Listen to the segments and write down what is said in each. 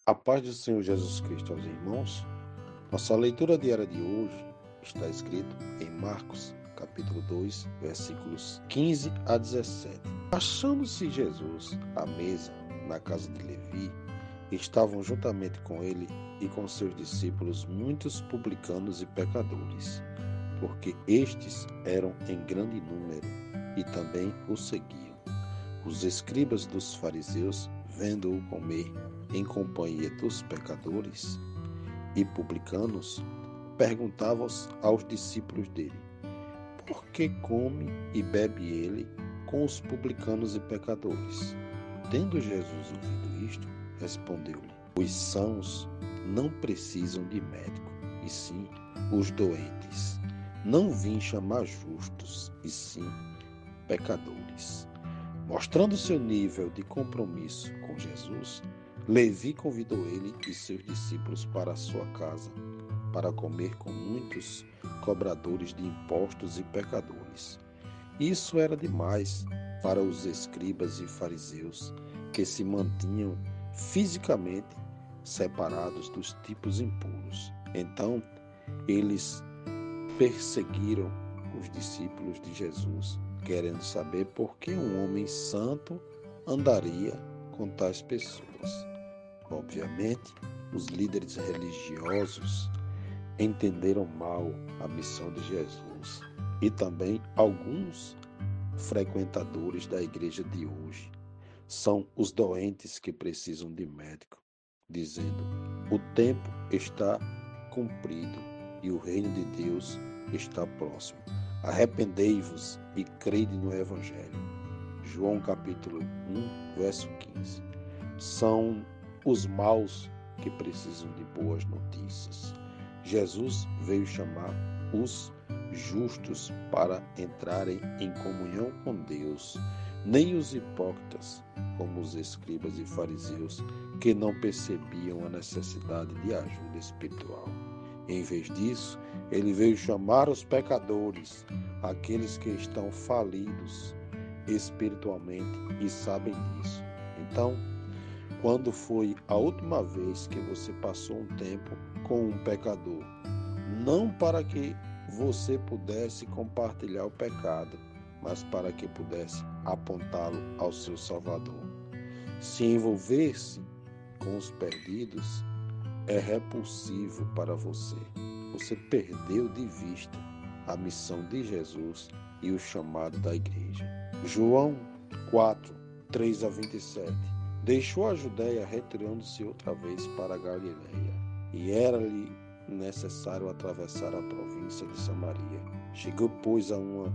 A paz do Senhor Jesus Cristo aos irmãos. Nossa leitura diária de hoje está escrito em Marcos, capítulo 2, versículos 15 a 17. Achando-se Jesus à mesa na casa de Levi, estavam juntamente com ele e com seus discípulos muitos publicanos e pecadores, porque estes eram em grande número e também o seguiam. Os escribas dos fariseus, vendo-o comer em companhia dos pecadores e publicanos, perguntavam aos discípulos dele: por que come e bebe ele com os publicanos e pecadores? Tendo Jesus ouvido isto, respondeu-lhe: os sãos não precisam de médico, e sim os doentes. Não vim chamar justos, e sim pecadores. Mostrando seu nível de compromisso com Jesus, Levi convidou ele e seus discípulos para a sua casa, para comer com muitos cobradores de impostos e pecadores. Isso era demais para os escribas e fariseus, que se mantinham fisicamente separados dos tipos impuros. Então, eles perseguiram os discípulos de Jesus, querendo saber por que um homem santo andaria com tais pessoas. Obviamente, os líderes religiosos entenderam mal a missão de Jesus e também alguns frequentadores da igreja de hoje são os doentes que precisam de médico, dizendo: o tempo está cumprido e o reino de Deus está próximo. Arrependei-vos e crede no Evangelho. João capítulo 1, verso 15. São os maus que precisam de boas notícias. Jesus veio chamar os justos para entrarem em comunhão com Deus, nem os hipócritas, como os escribas e fariseus, que não percebiam a necessidade de ajuda espiritual. Em vez disso, ele veio chamar os pecadores, aqueles que estão falidos espiritualmente e sabem disso. Então, quando foi a última vez que você passou um tempo com um pecador? Não para que você pudesse compartilhar o pecado, mas para que pudesse apontá-lo ao seu Salvador. Se envolver-se com os perdidos é repulsivo para você. Você perdeu de vista a missão de Jesus e o chamado da igreja. João 4, 3 a 27. Deixou a Judéia, retirando-se outra vez para a Galileia, e era-lhe necessário atravessar a província de Samaria. Chegou, pois, a uma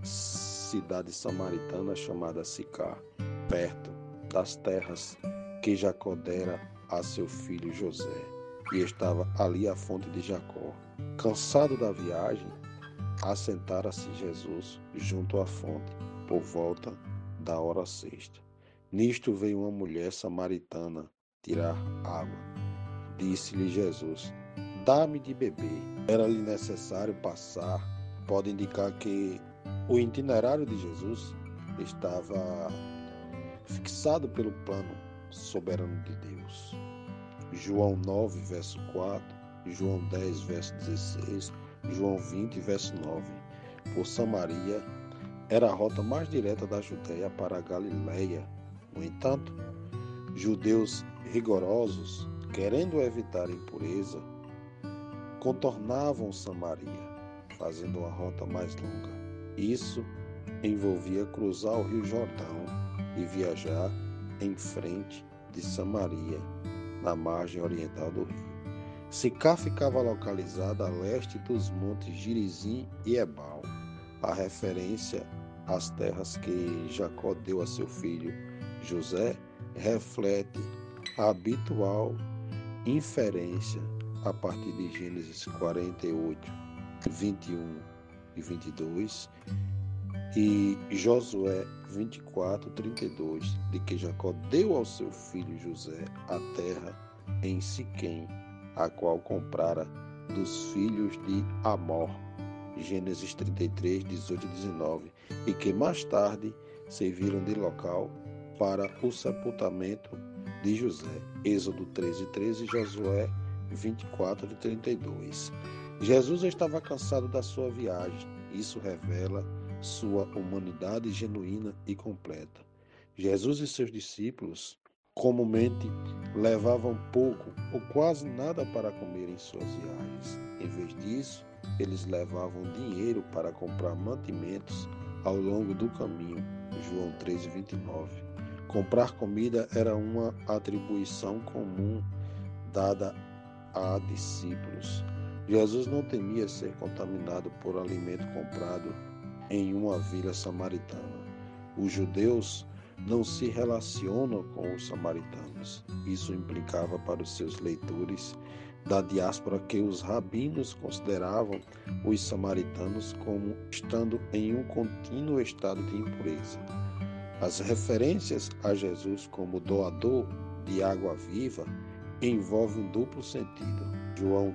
cidade samaritana chamada Sicar, perto das terras que Jacó dera a seu filho José, e estava ali a fonte de Jacó. Cansado da viagem, assentara-se Jesus junto à fonte, por volta da hora sexta. Nisto veio uma mulher samaritana tirar água. Disse-lhe Jesus: dá-me de beber. Era-lhe necessário passar. Pode indicar que o itinerário de Jesus estava fixado pelo plano soberano de Deus. João 9, verso 4, João 10, verso 16, João 20, verso 9. Por Samaria era a rota mais direta da Judéia para a Galileia. No entanto, judeus rigorosos, querendo evitar a impureza, contornavam Samaria, fazendo uma rota mais longa. Isso envolvia cruzar o Rio Jordão e viajar em frente de Samaria, na margem oriental do rio. Sicar ficava localizada a leste dos montes Girizim e Ebal. A referência às terras que Jacó deu a seu filho José reflete a habitual inferência a partir de Gênesis 48, 21 e 22 e Josué 24, 32, de que Jacó deu ao seu filho José a terra em Siquém, a qual comprara dos filhos de Amor, Gênesis 33, 18 e 19, e que mais tarde serviram de local para o sepultamento de José. Êxodo 13:13 e Josué 24:32. Jesus estava cansado da sua viagem. Isso revela sua humanidade genuína e completa. Jesus e seus discípulos comumente levavam pouco ou quase nada para comer em suas viagens. Em vez disso, eles levavam dinheiro para comprar mantimentos ao longo do caminho. João 13:29. Comprar comida era uma atribuição comum dada a discípulos. Jesus não temia ser contaminado por alimento comprado em uma vila samaritana. Os judeus não se relacionam com os samaritanos. Isso implicava para os seus leitores da diáspora que os rabinos consideravam os samaritanos como estando em um contínuo estado de impureza. As referências a Jesus como doador de água viva envolvem um duplo sentido. João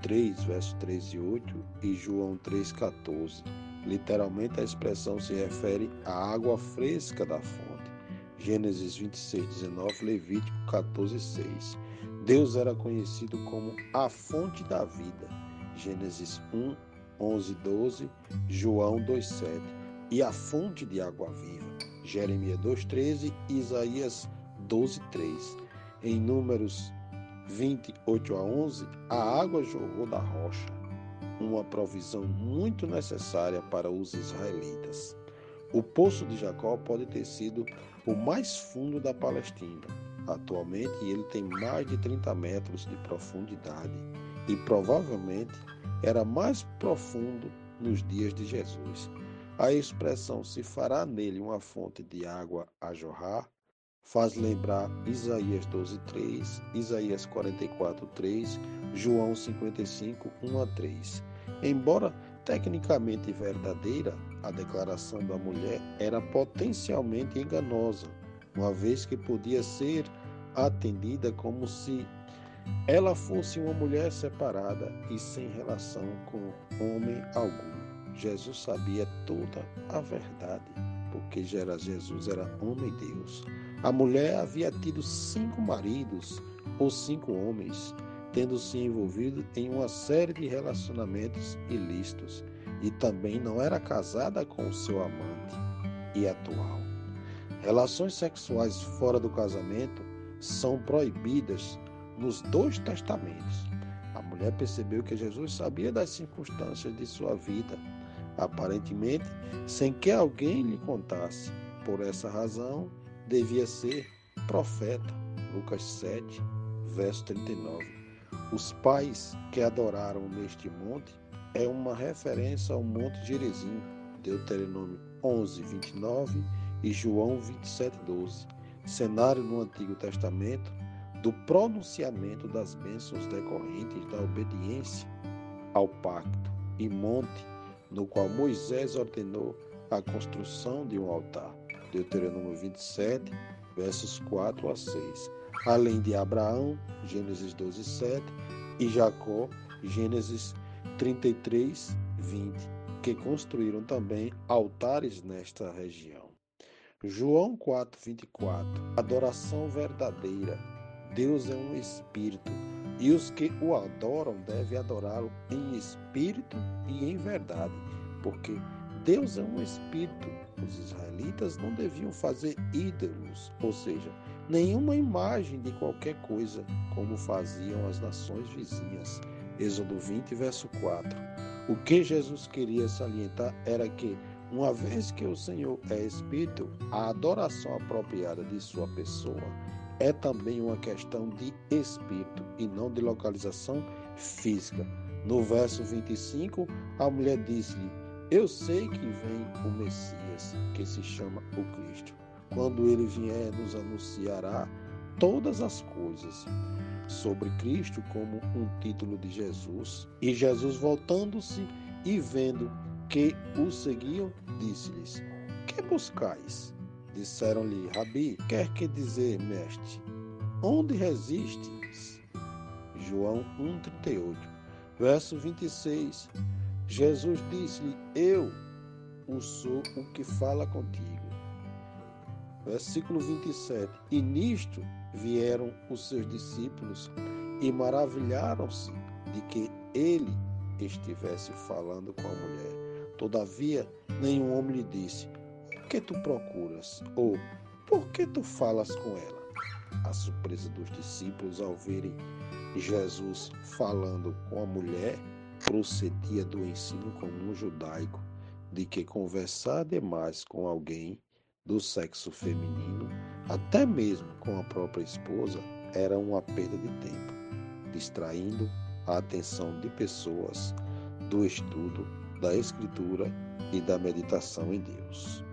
3, versos 3 e 8 e João 3,14. Literalmente a expressão se refere à água fresca da fonte. Gênesis 26:19, Levítico 14:6. Deus era conhecido como a fonte da vida. Gênesis 1:11-12, João 2:7. E a fonte de água viva. Jeremias 2:13 e Isaías 12:3. Em Números 28-11, a água jorrou da rocha, uma provisão muito necessária para os israelitas. O Poço de Jacó pode ter sido o mais fundo da Palestina. Atualmente, ele tem mais de 30 metros de profundidade e provavelmente era mais profundo nos dias de Jesus. A expressão "se fará nele uma fonte de água a jorrar" faz lembrar Isaías 12:3, Isaías 44:3, João 55:1-3. Embora tecnicamente verdadeira, a declaração da mulher era potencialmente enganosa, uma vez que podia ser atendida como se ela fosse uma mulher separada e sem relação com homem algum. Jesus sabia toda a verdade, porque Jesus era homem e Deus. A mulher havia tido 5 maridos ou 5 homens, tendo se envolvido em uma série de relacionamentos ilícitos, e também não era casada com o seu amante e atual. Relações sexuais fora do casamento são proibidas nos 2 testamentos. A mulher percebeu que Jesus sabia das circunstâncias de sua vida, aparentemente sem que alguém lhe contasse. Por essa razão, devia ser profeta. Lucas 7, verso 39. Os pais que adoraram neste monte é uma referência ao Monte Gerizim, Deuteronômio 11:29 e João 27:12. Cenário no Antigo Testamento do pronunciamento das bênçãos decorrentes da obediência ao pacto, e monte no qual Moisés ordenou a construção de um altar. Deuteronômio 27, versos 4-6. Além de Abraão, Gênesis 12:7, e Jacó, Gênesis 33:20, que construíram também altares nesta região. João 4:24. Adoração verdadeira. Deus é um espírito, e os que o adoram devem adorá-lo em espírito e em verdade, porque Deus é um espírito. Os israelitas não deviam fazer ídolos, ou seja, nenhuma imagem de qualquer coisa, como faziam as nações vizinhas. Êxodo 20, verso 4. O que Jesus queria salientar era que, uma vez que o Senhor é espírito, a adoração apropriada de sua pessoa é também uma questão de espírito e não de localização física. No verso 25, a mulher disse-lhe: "Eu sei que vem o Messias, que se chama o Cristo. Quando ele vier, nos anunciará todas as coisas." Sobre Cristo como um título de Jesus. E Jesus, voltando-se e vendo que o seguiam, disse-lhes: "Que buscais?" Disseram-lhe: "Rabi, quer que dizer, mestre, onde resistes?" João 1:38. Verso 26. Jesus disse-lhe: "Eu sou o que fala contigo." Versículo 27. E nisto vieram os seus discípulos e maravilharam-se de que ele estivesse falando com a mulher. Todavia, nenhum homem lhe disse: o que tu procuras? Ou por que tu falas com ela? A surpresa dos discípulos ao verem Jesus falando com a mulher procedia do ensino comum judaico de que conversar demais com alguém do sexo feminino, até mesmo com a própria esposa, era uma perda de tempo, distraindo a atenção de pessoas do estudo, da escritura e da meditação em Deus.